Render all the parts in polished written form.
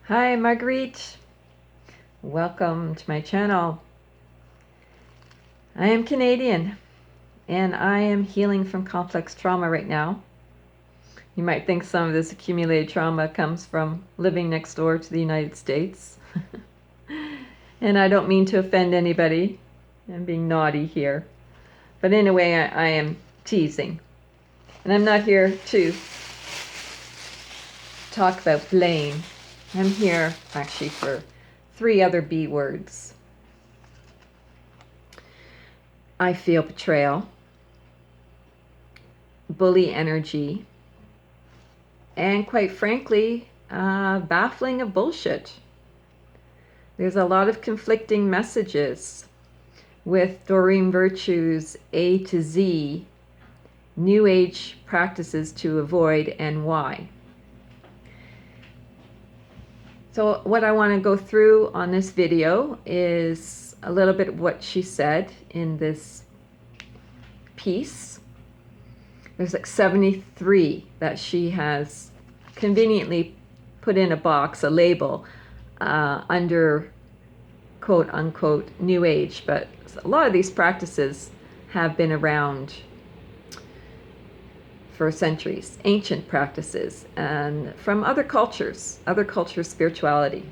Hi, Marguerite. Welcome to my channel. I am Canadian and I am healing from complex trauma right now. You might think some of this accumulated trauma comes from living next door to the United States. And I don't mean to offend anybody. I'm being naughty here. But in a way, I am teasing. And I'm not here to talk about blame. I'm here actually for 3 other B words. I feel betrayal, bully energy, and quite frankly, baffling of bullshit. There's a lot of conflicting messages with Doreen Virtues A to Z, New Age practices to avoid and why. So what I want to go through on this video is a little bit of what she said in this piece. There's like 73 that she has conveniently put in a box, a label, under quote unquote New Age, but a lot of these practices have been around for centuries, ancient practices, and from other cultures spirituality.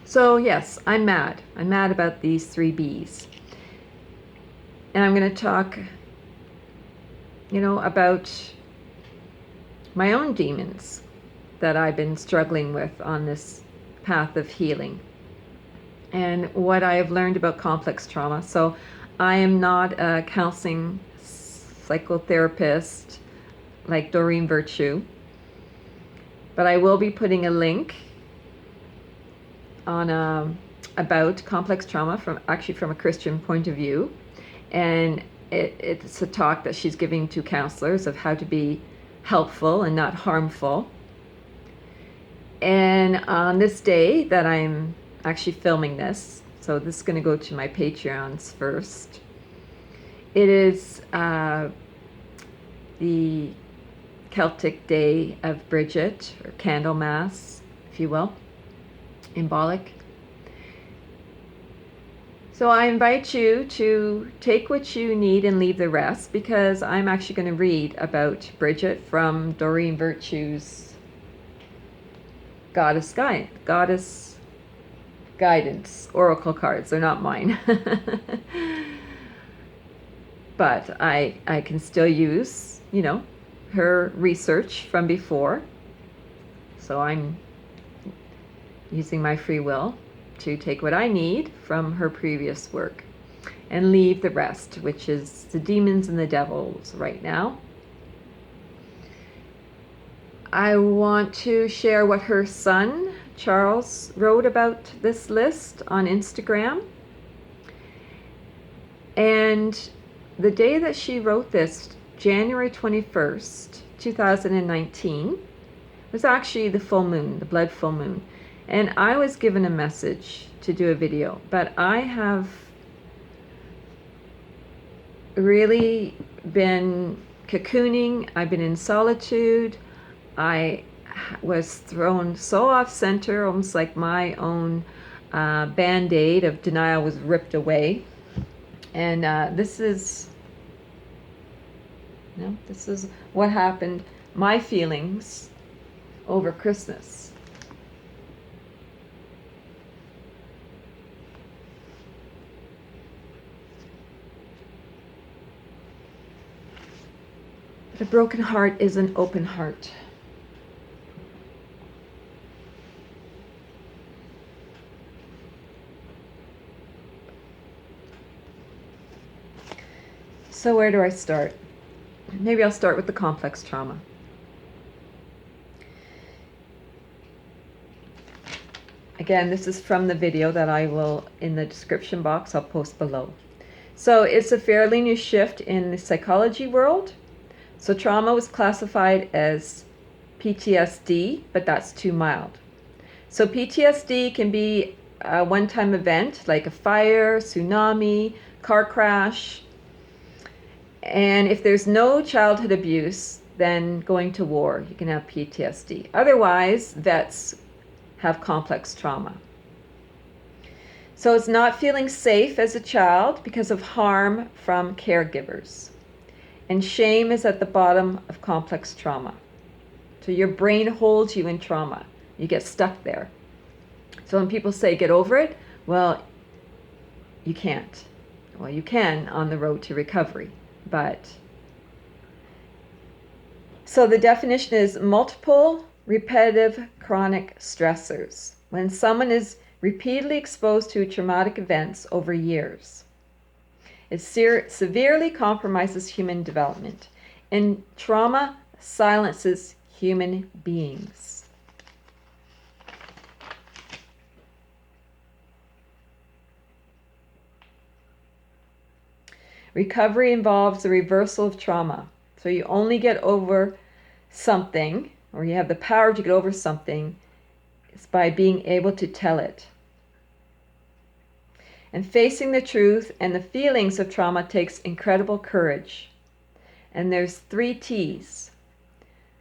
So yes, I'm mad about these 3 B's, and I'm going to talk about my own demons that I've been struggling with on this path of healing and what I have learned about complex trauma. So I am not a counseling psychotherapist like Doreen Virtue, but I will be putting a link on about complex trauma from a Christian point of view, and it's a talk that she's giving to counselors of how to be helpful and not harmful. And on this day that I'm actually filming this, so this is going to go to my Patreons first, it is the Celtic Day of Brigid, or Candle Mass, if you will, symbolic. So I invite you to take what you need and leave the rest, because I'm actually going to read about Brigid from Doreen Virtues' Goddess Guidance Oracle cards. They're not mine. But I can still use, her research from before. So I'm using my free will to take what I need from her previous work and leave the rest, which is the demons and the devils right now. I want to share what her son, Charles, wrote about this list on Instagram. And the day that she wrote this, January 21st, 2019, was actually the full moon, the blood full moon. And I was given a message to do a video, but I have really been cocooning. I've been in solitude. I was thrown so off center, almost like my own band-aid of denial was ripped away. And this is what happened, my feelings over Christmas. A broken heart is an open heart. So where do I start? Maybe I'll start with the complex trauma. Again, this is from the video that I will, in the description box, I'll post below. So it's a fairly new shift in the psychology world. So trauma was classified as PTSD, but that's too mild. So PTSD can be a one-time event like a fire, tsunami, car crash. And if there's no childhood abuse, than going to war. You can have PTSD. Otherwise, vets have complex trauma. So it's not feeling safe as a child because of harm from caregivers. And shame is at the bottom of complex trauma. So your brain holds you in trauma. You get stuck there. So when people say get over it, well, you can't. Well, you can on the road to recovery, but... So the definition is multiple, repetitive, chronic stressors. When someone is repeatedly exposed to traumatic events over years, it severely compromises human development, and trauma silences human beings. Recovery involves the reversal of trauma. So you only get over something, or you have the power to get over something, is by being able to tell it. And facing the truth and the feelings of trauma takes incredible courage. And there's 3 T's.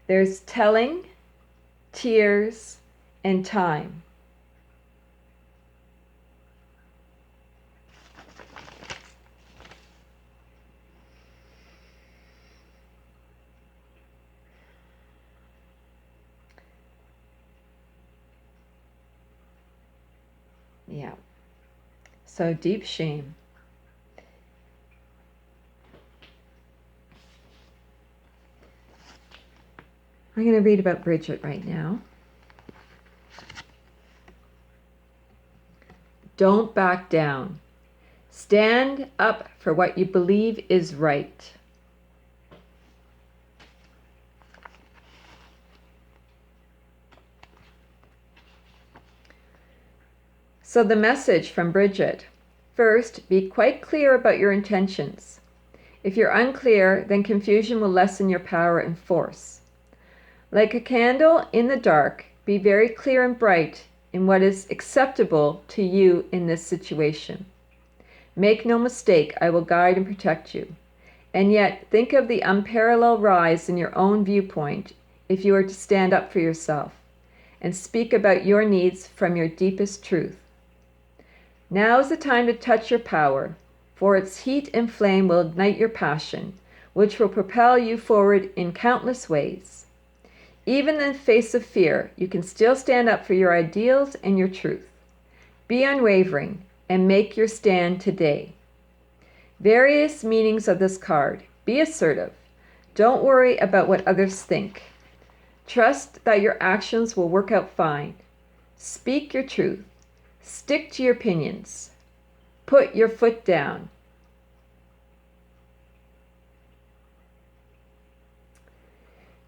There's telling, tears, and time. Yeah. So deep shame. I'm going to read about Brigid right now. Don't back down. Stand up for what you believe is right. So the message from Brigid. First, be quite clear about your intentions. If you're unclear, then confusion will lessen your power and force. Like a candle in the dark, be very clear and bright in what is acceptable to you in this situation. Make no mistake, I will guide and protect you. And yet, think of the unparalleled rise in your own viewpoint if you are to stand up for yourself and speak about your needs from your deepest truth. Now is the time to touch your power, for its heat and flame will ignite your passion, which will propel you forward in countless ways. Even in the face of fear, you can still stand up for your ideals and your truth. Be unwavering and make your stand today. Various meanings of this card. Be assertive. Don't worry about what others think. Trust that your actions will work out fine. Speak your truth. Stick to your opinions. Put your foot down.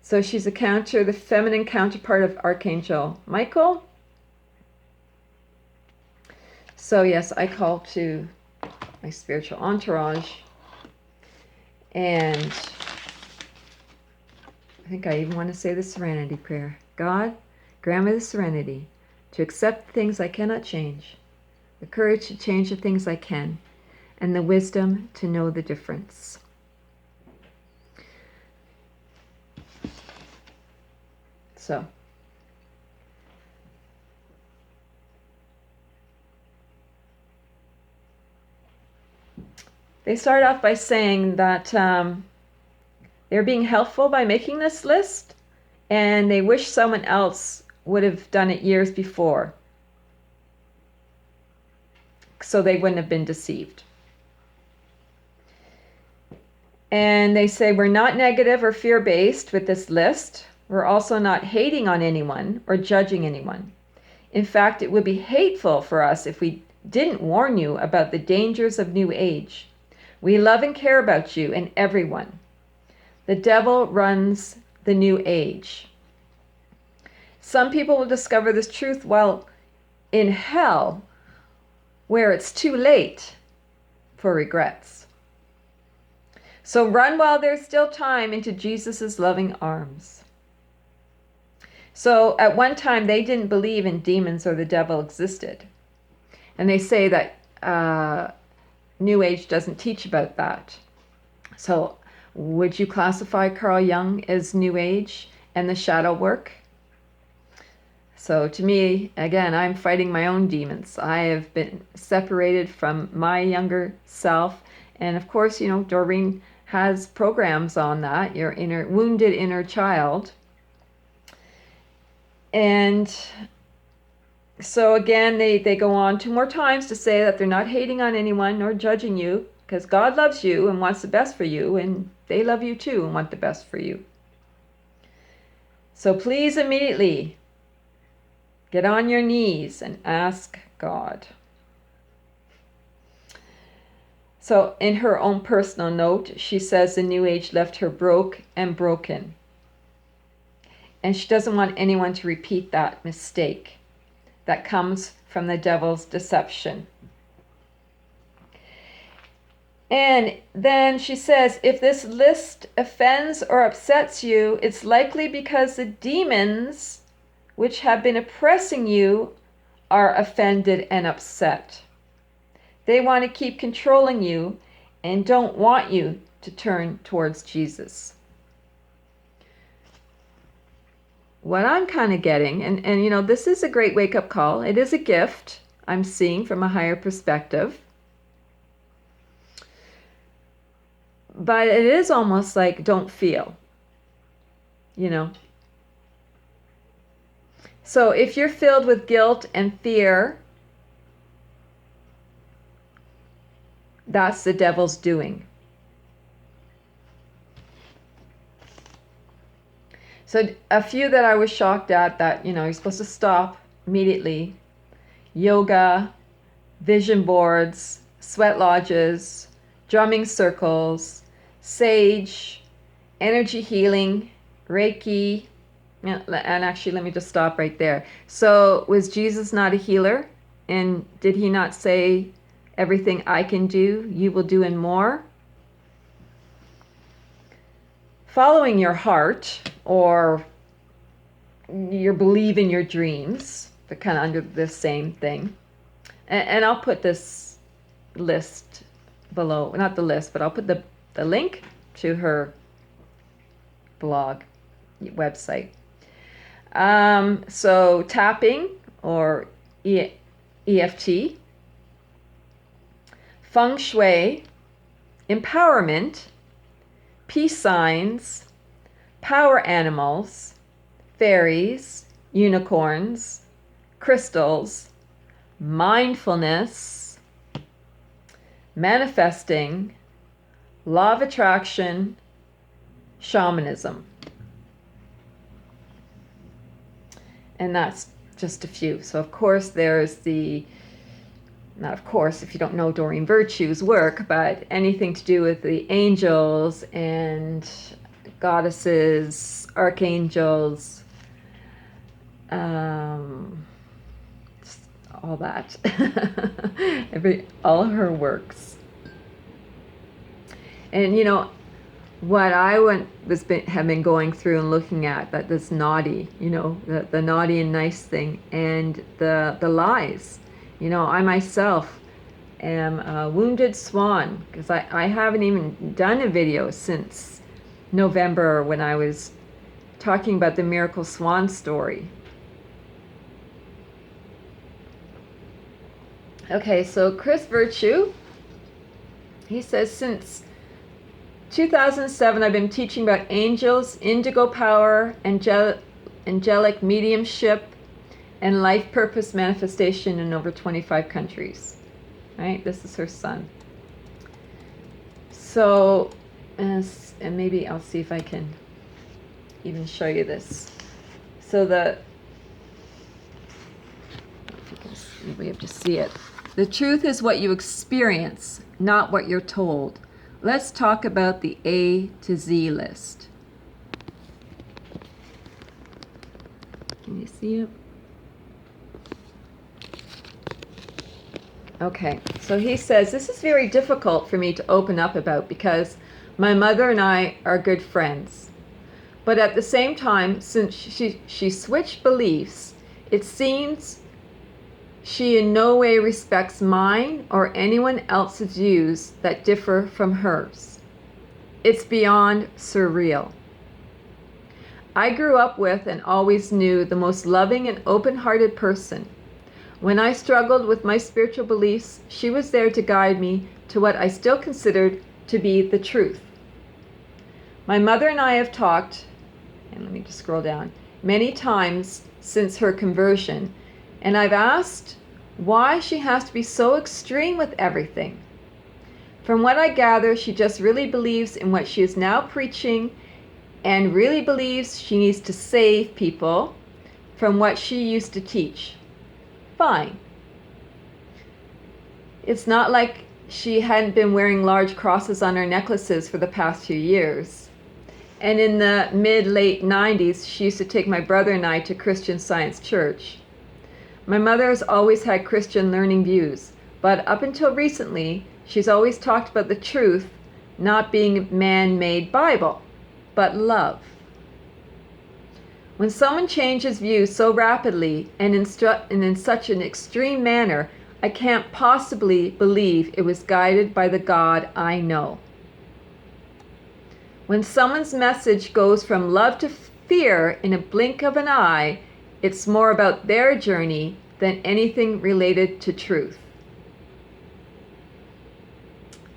So she's the feminine counterpart of Archangel Michael. So yes, I call to my spiritual entourage. And I think I even want to say the serenity prayer. God, grant me the serenity to accept things I cannot change, the courage to change the things I can, and the wisdom to know the difference. So, they start off by saying that they're being helpful by making this list, and they wish someone else would have done it years before, so they wouldn't have been deceived. And they say we're not negative or fear-based with this list. We're also not hating on anyone or judging anyone. In fact, it would be hateful for us if we didn't warn you about the dangers of New Age. We love and care about you and everyone. The devil runs the New Age. Some people will discover this truth while in hell, where it's too late for regrets. So run while there's still time into Jesus' loving arms. So at one time, they didn't believe in demons or the devil existed. And they say that New Age doesn't teach about that. So Would you classify Carl Jung as New Age and the shadow work? So to me, again, I'm fighting my own demons. I have been separated from my younger self. And of course, you know, Doreen has programs on that, your inner wounded inner child. And so again, they go on 2 more times to say that they're not hating on anyone nor judging you, because God loves you and wants the best for you, and they love you too and want the best for you. So please immediately get on your knees and ask God. So in her own personal note, she says the New Age left her broke and broken. And she doesn't want anyone to repeat that mistake that comes from the devil's deception. And then she says, if this list offends or upsets you, it's likely because the demons which have been oppressing you are offended and upset. They want to keep controlling you and don't want you to turn towards Jesus. What I'm kind of getting, and you know, this is a great wake-up call. It is a gift I'm seeing from a higher perspective. But it is almost like don't feel, you know. So if you're filled with guilt and fear, that's the devil's doing. So a few that I was shocked at that, you know, you're supposed to stop immediately. Yoga, vision boards, sweat lodges, drumming circles, sage, energy healing, Reiki. And actually, let me just stop right there. So was Jesus not a healer? And did he not say, everything I can do, you will do and more? Following your heart, or your believe in your dreams, they're kind of under the same thing. And I'll put this list below, not the list, but I'll put the link to her blog website. So tapping, or EFT, feng shui, empowerment, peace signs, power animals, fairies, unicorns, crystals, mindfulness, manifesting, law of attraction, shamanism. And that's just a few. So of course there's not of course if you don't know Doreen Virtues' work, but anything to do with the angels and goddesses, archangels, all that. All her works. And you know, what I have been going through and looking at, that this naughty, you know, the naughty and nice thing, and the lies. You know, I myself am a wounded swan, because I haven't even done a video since November when I was talking about the miracle swan story. Okay, so Chris Virtue, he says, since 2007, I've been teaching about angels, indigo power, angelic mediumship, and life purpose manifestation in over 25 countries. Right? This is her son. So, and maybe I'll see if I can even show you this. So you'll be able to see it. The truth is what you experience, not what you're told. Let's talk about the A to Z list. Can you see it? Okay, so he says, this is very difficult for me to open up about because my mother and I are good friends. But at the same time, since she switched beliefs, it seems she in no way respects mine or anyone else's views that differ from hers. It's beyond surreal. I grew up with and always knew the most loving and open-hearted person. When I struggled with my spiritual beliefs, she was there to guide me to what I still considered to be the truth. My mother and I have talked, and let me just scroll down, many times since her conversion, and I've asked why she has to be so extreme with everything. From what I gather, she just really believes in what she is now preaching and really believes she needs to save people from what she used to teach. Fine. It's not like she hadn't been wearing large crosses on her necklaces for the past few years. And in the mid-late 90s, she used to take my brother and I to Christian Science Church. My mother has always had Christian learning views, but up until recently, she's always talked about the truth not being man-made Bible, but love. When someone changes views so rapidly and in such an extreme manner, I can't possibly believe it was guided by the God I know. When someone's message goes from love to fear in a blink of an eye, it's more about their journey than anything related to truth.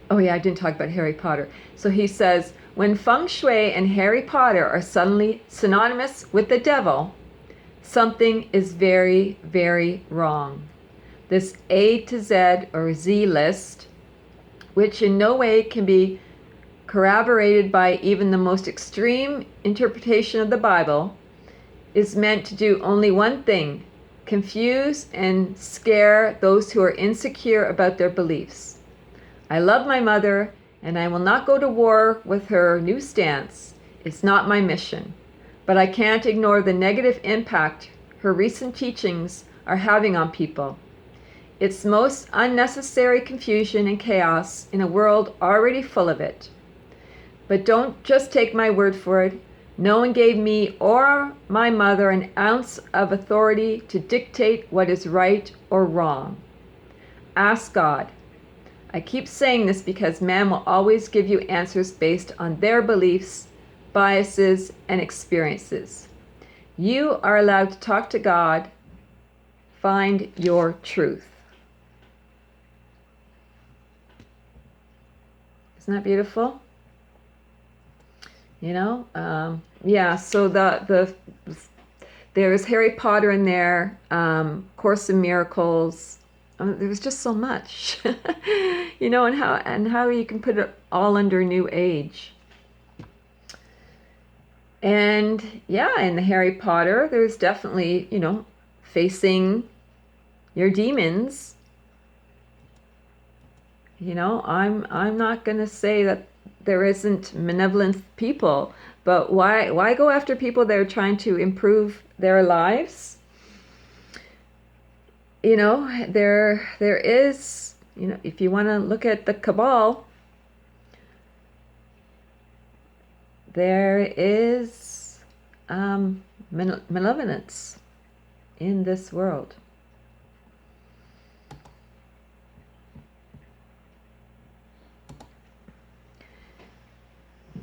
Oh yeah, I didn't talk about Harry Potter. So he says, when feng shui and Harry Potter are suddenly synonymous with the devil, something is very, very wrong. This A to Z or Z list, which in no way can be corroborated by even the most extreme interpretation of the Bible, is meant to do only one thing: confuse and scare those who are insecure about their beliefs. I love my mother, and I will not go to war with her new stance. It's not my mission. But I can't ignore the negative impact her recent teachings are having on people. It's most unnecessary confusion and chaos in a world already full of it. But don't just take my word for it. No one gave me or my mother an ounce of authority to dictate what is right or wrong. Ask God. I keep saying this because man will always give you answers based on their beliefs, biases, and experiences. You are allowed to talk to God. Find your truth. Isn't that beautiful? You know, yeah. So there's Harry Potter in there, Course in Miracles. There was just so much, you know, and how you can put it all under New Age. And yeah, in the Harry Potter, there's definitely, you know, facing your demons. You know, I'm not going to say that there isn't malevolent people, but why go after people that are trying to improve their lives? You know, there is, you know, if you want to look at the cabal, there is malevolence in this world.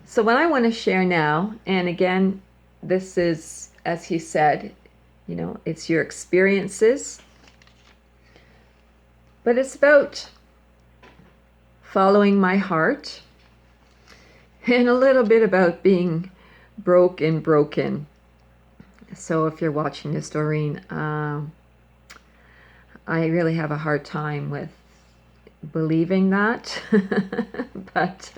So what I want to share now, and again, this is, as he said, you know, it's your experiences, but it's about following my heart and a little bit about being broken. So if you're watching this, Doreen, I really have a hard time with believing that, but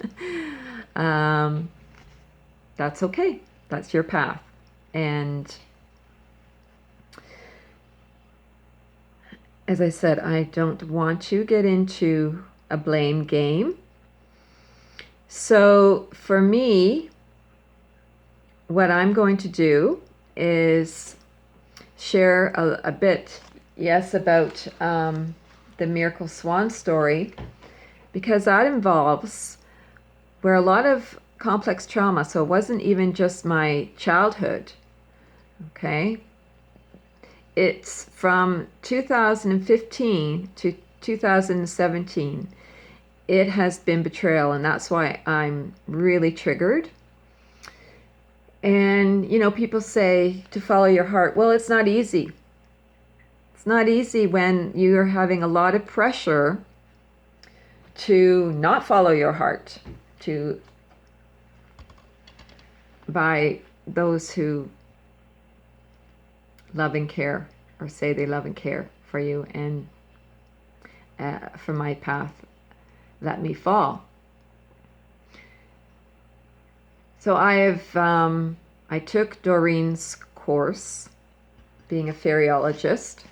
that's okay. That's your path. And as I said, I don't want to get into a blame game. So for me, what I'm going to do is share a bit, yes, about the Miracle Swan story, because that involves where a lot of complex trauma, so it wasn't even just my childhood, okay? It's from 2015 to 2017. it has been betrayal, and that's why I'm really triggered. And, you know, people say to follow your heart. Well, it's not easy. It's not easy when you're having a lot of pressure to not follow your heart, by those who love and care, or say they love and care for you, and for my path, let me fall. So I took Doreen's course, being a fairyologist,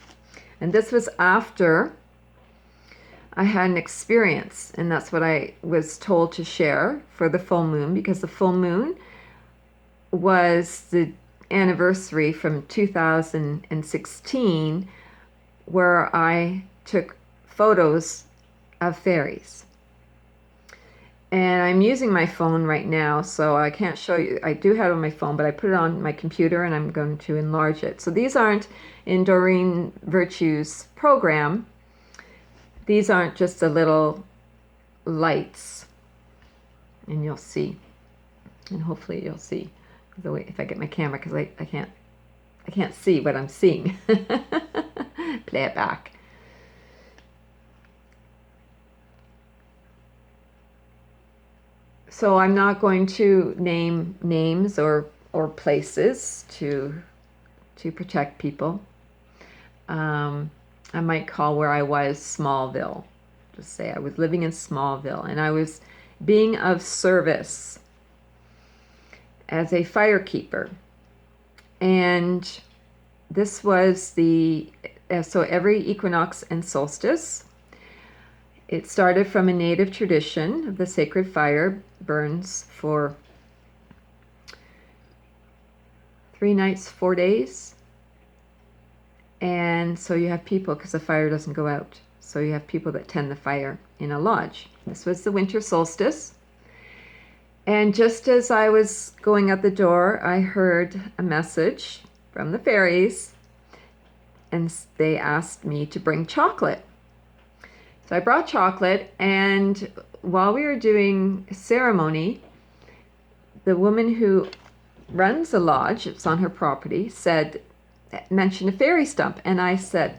and this was after I had an experience, and that's what I was told to share for the full moon, because the full moon was the anniversary from 2016 where I took photos of fairies. And I'm using my phone right now, so I can't show you. I do have it on my phone, but I put it on my computer and I'm going to enlarge it. So these aren't in Doreen Virtues' program. These aren't just the little lights. And you'll see. And hopefully you'll see the way, if I get my camera, because I can't see what I'm seeing. Play it back. So I'm not going to name names or places to protect people. I might call where I was Smallville. Just say I was living in Smallville and I was being of service as a firekeeper. And this was so every equinox and solstice, it started from a native tradition of the sacred fire burns for 3 nights, 4 days. And so you have people, because the fire doesn't go out. So you have people that tend the fire in a lodge. This was the winter solstice. And just as I was going out the door, I heard a message from the fairies. And they asked me to bring chocolate. So I brought chocolate, and while we were doing a ceremony, the woman who runs the lodge, it's on her property, mentioned a fairy stump. And I said,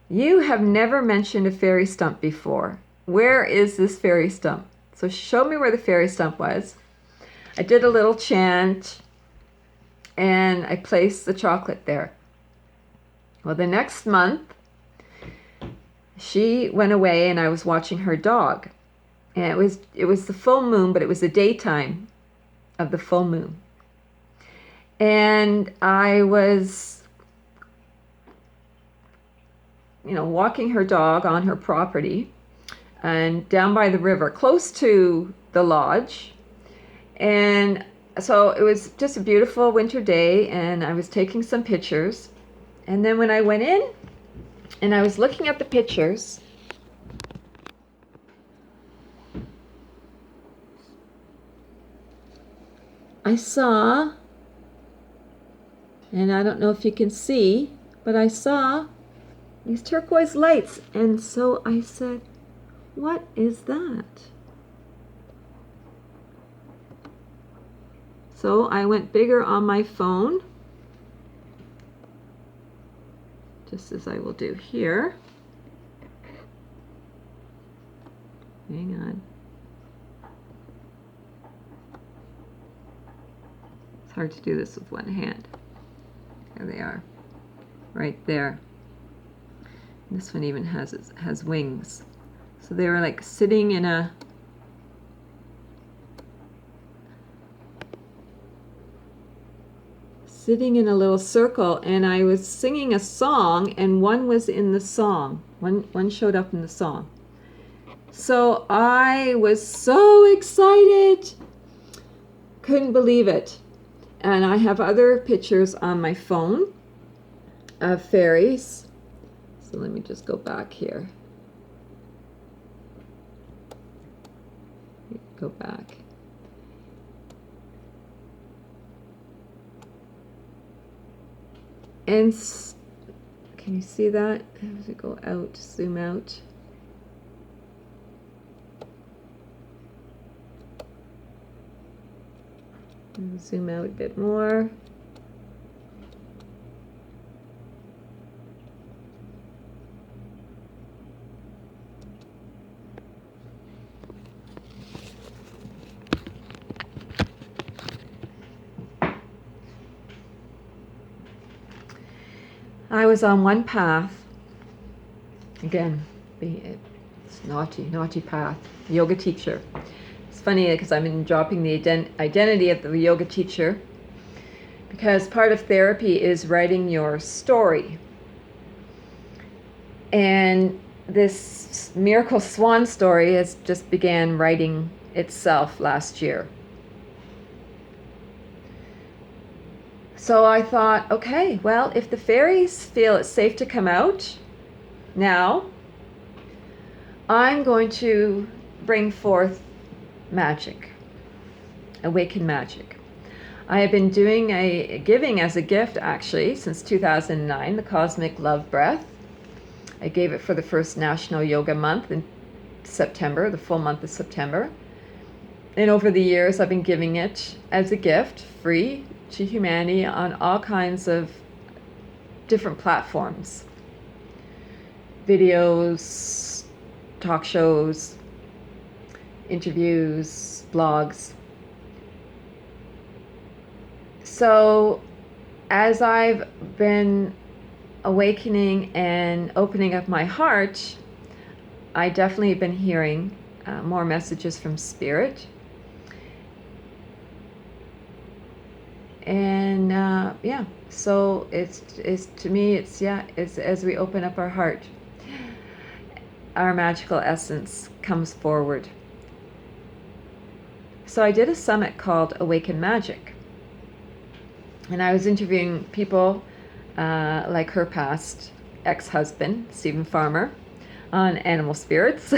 "You have never mentioned a fairy stump before. Where is this fairy stump?" So she showed me where the fairy stump was. I did a little chant, and I placed the chocolate there. Well, the next month, she went away and I was watching her dog. And it was the full moon, but it was the daytime of the full moon. And I was, walking her dog on her property and down by the river, close to the lodge. And so it was just a beautiful winter day, and I was taking some pictures. And then when I went in, and I was looking at the pictures, I saw, and I don't know if you can see, but I saw these turquoise lights. And so I said, "What is that?" So I went bigger on my phone, just as I will do here. Hang on. It's hard to do this with one hand. There they are, right there. This one even has wings. So they were like sitting in a little circle, and I was singing a song, and one was in the song. One showed up in the song. So I was so excited. Couldn't believe it. And I have other pictures on my phone of fairies. So let me just go back here. Go back. And can you see that? As we go out, zoom out. Zoom out a bit more. I was on one path. Again, it's naughty path. Yoga teacher. It's funny because I've been dropping the identity of the yoga teacher, because part of therapy is writing your story. And this miracle swan story has just began writing itself last year. So I thought, okay, well, if the fairies feel it's safe to come out now, I'm going to bring forth magic, awaken magic. I have been doing giving as a gift actually since 2009, the Cosmic Love Breath. I gave it for the first National Yoga Month in September, the full month of September. And over the years, I've been giving it as a gift, free to humanity, on all kinds of different platforms. Videos, talk shows, interviews, blogs. So as I've been awakening and opening up my heart, I definitely have been hearing more messages from Spirit. And so it's to me, it's as we open up our heart, our magical essence comes forward. So I did a summit called Awaken Magic, and I was interviewing people like her past ex-husband, Stephen Farmer, on animal spirits.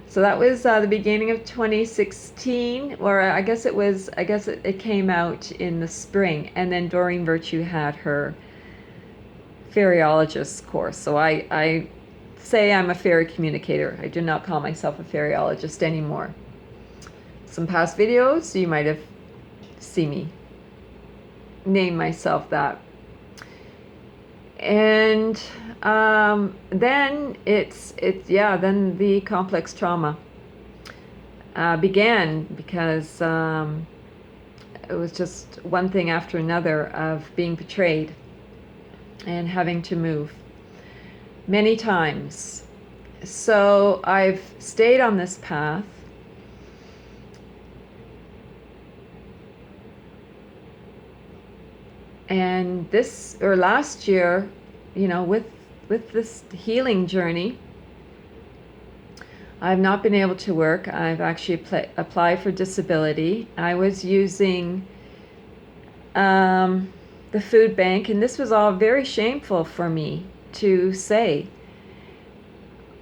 So that was the beginning of 2016, or I guess it came out in the spring, and then Doreen Virtue had her fairyologist course. So I say I'm a fairy communicator. I do not call myself a fairyologist anymore. Some past videos, you might have seen me name myself that. And then then the complex trauma began, because it was just one thing after another of being betrayed and having to move many times. So I've stayed on this path. And last year, with this healing journey, I've not been able to work. I've actually applied for disability. I was using the food bank, and this was all very shameful for me to say.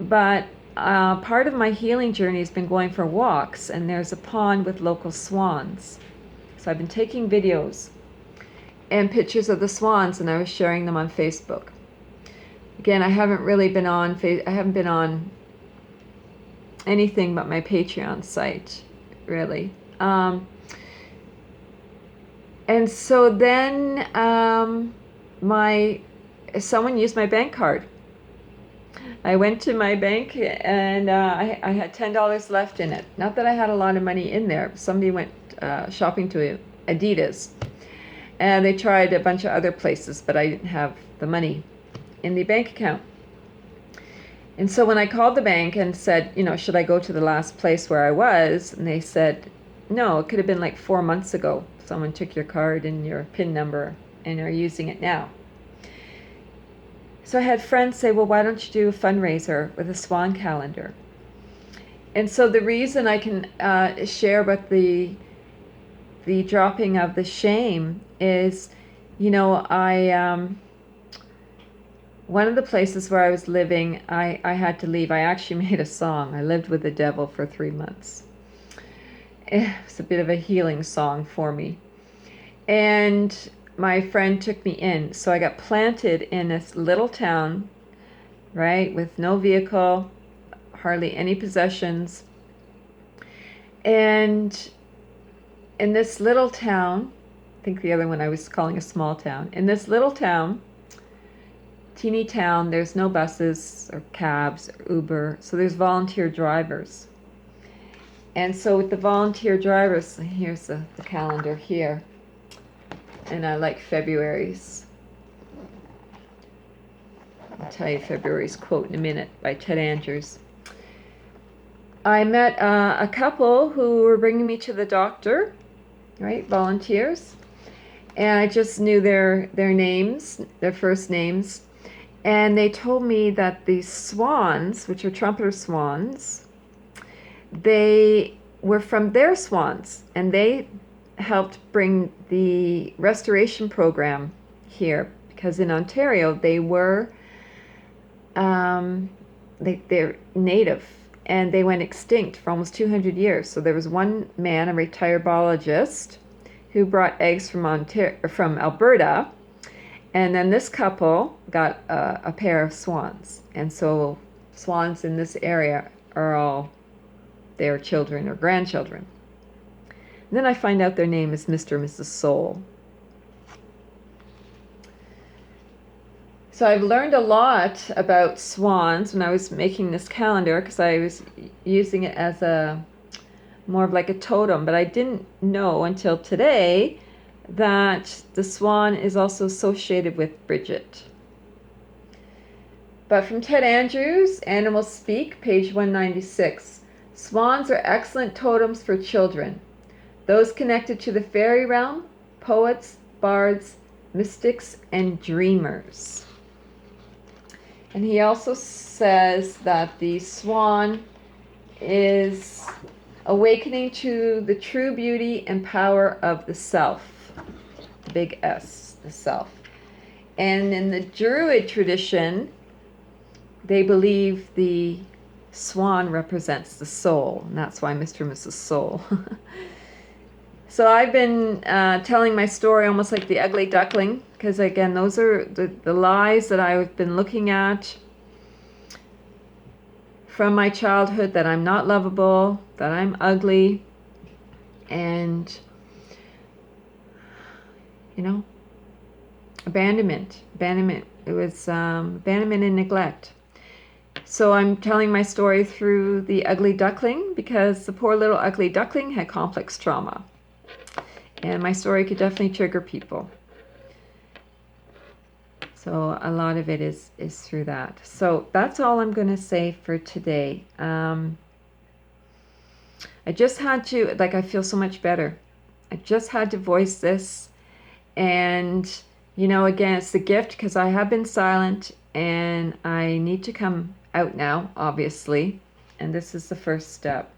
But part of my healing journey has been going for walks, and there's a pond with local swans. So I've been taking videos and pictures of the swans, and I was sharing them on Facebook. Again, I haven't really been on I haven't been on anything but my Patreon site, really. And so then someone used my bank card. I went to my bank, and I had $10 left in it. Not that I had a lot of money in there. Somebody went shopping to Adidas, and they tried a bunch of other places, but I didn't have the money in the bank account. And so when I called the bank and said, should I go to the last place where I was? And they said, no, it could have been like 4 months ago. Someone took your card and your PIN number and are using it now. So I had friends say, well, why don't you do a fundraiser with a swan calendar? And so the reason I can share about the dropping of the shame is, one of the places where I was living, I had to leave. I actually made a song. I lived with the devil for 3 months. It was a bit of a healing song for me. And my friend took me in. So I got planted in this little town, right, with no vehicle, hardly any possessions. And in this little town, I think the other one I was calling a small town. In this little town, teeny town, there's no buses or cabs or Uber, so there's volunteer drivers. And so with the volunteer drivers, here's the calendar here, and I like February's. I'll tell you February's quote in a minute by Ted Andrews. I met a couple who were bringing me to the doctor, right, volunteers, and I just knew their names, their first names, and they told me that the swans, which are trumpeter swans, they were from their swans, and they helped bring the restoration program here, because in Ontario they were they're native, and they went extinct for almost 200 years. So there was one man, a retired biologist, who brought eggs from Alberta, and then this couple got a pair of swans. And so swans in this area are all their children or grandchildren. And then I find out their name is Mr. and Mrs. Soul. So I've learned a lot about swans when I was making this calendar, because I was using it as a more of like a totem, but I didn't know until today that the swan is also associated with Brigid. But from Ted Andrews, Animals Speak, page 196, swans are excellent totems for children, those connected to the fairy realm, poets, bards, mystics, and dreamers. And he also says that the swan is awakening to the true beauty and power of the self, the big S, the self. And in the Druid tradition, they believe the swan represents the soul, and that's why Mr. and Mrs. Soul. So I've been telling my story almost like the ugly duckling, because again, those are the lies that I've been looking at from my childhood, that I'm not lovable, that I'm ugly, and, you know, abandonment. It was abandonment and neglect. So I'm telling my story through the ugly duckling, because the poor little ugly duckling had complex trauma. And my story could definitely trigger people. So a lot of it is through that. So that's all I'm going to say for today. I just had to, like, I feel so much better. I just had to voice this. And, you know, again, it's the gift, because I have been silent and I need to come out now, obviously. And this is the first step.